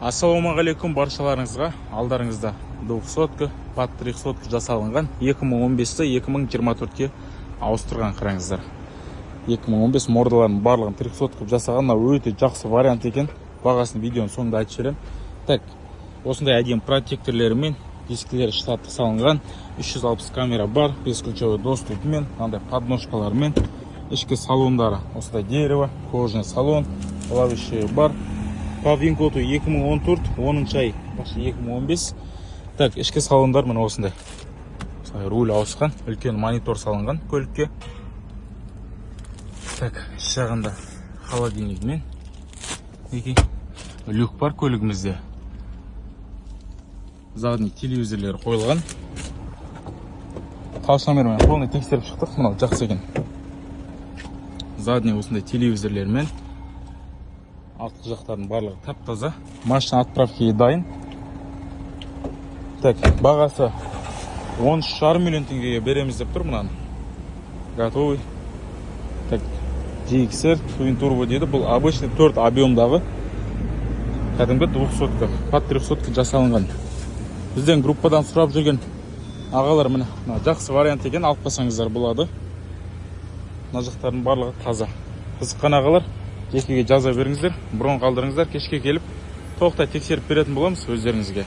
Ассалаумағалейкум баршаларыңызға. Алдарыңызда 200 пат 300 жасалынған 2015-ті 2024-ке ауыстырған қараңыздар. 2015 мордаларын барлығын 300 жасаған, өте жақсы вариант екен. Бағасын видеоның соңында айтып жіберемін. Так, осындай әдемі протекторлерімен, дискілері штаттық салынған, 360 камера бар, бесключевой доступымен, андай подножкаларымен, ішкі салондары осындай дерево, кожаный салон, плавающий бар. По Винкоту 2014, 10 ай, 2015. Так, ішкі салондар мына осындай. Руль ауысқан, үлкен монитор салынған көлікке. Так, жағында холодильникмен. Люк бар көлігімізде. Задний телевизорлер қойылған. Талшамермен қолына тексеріп шықтық, мынау жақсы екен. Задний осындай телевизорлермен. Артқы жақтардың барлығы тап-таза. Машина отправкаға дайын. Так, бағасы 13,5 миллион теңгеге береміз деп тұр мынаны. Готовый. Так, GXR Twin Turbo дейді. Бұл обычный 4 объемдағы. Кәдімгі 200-ка, пат 300-ка жасалынған. Бізден группадан сұрап жүрген ағалар міне жақсы вариант екен, алып қасаңыздар болады. Мына жақтардың барлығы таза. Қызыққан ағалар жекеге жаза беріңіздер, бұрын қалдырыңыздар, кешке келіп тоқтай тексеріп беретін боламыз өздеріңізге.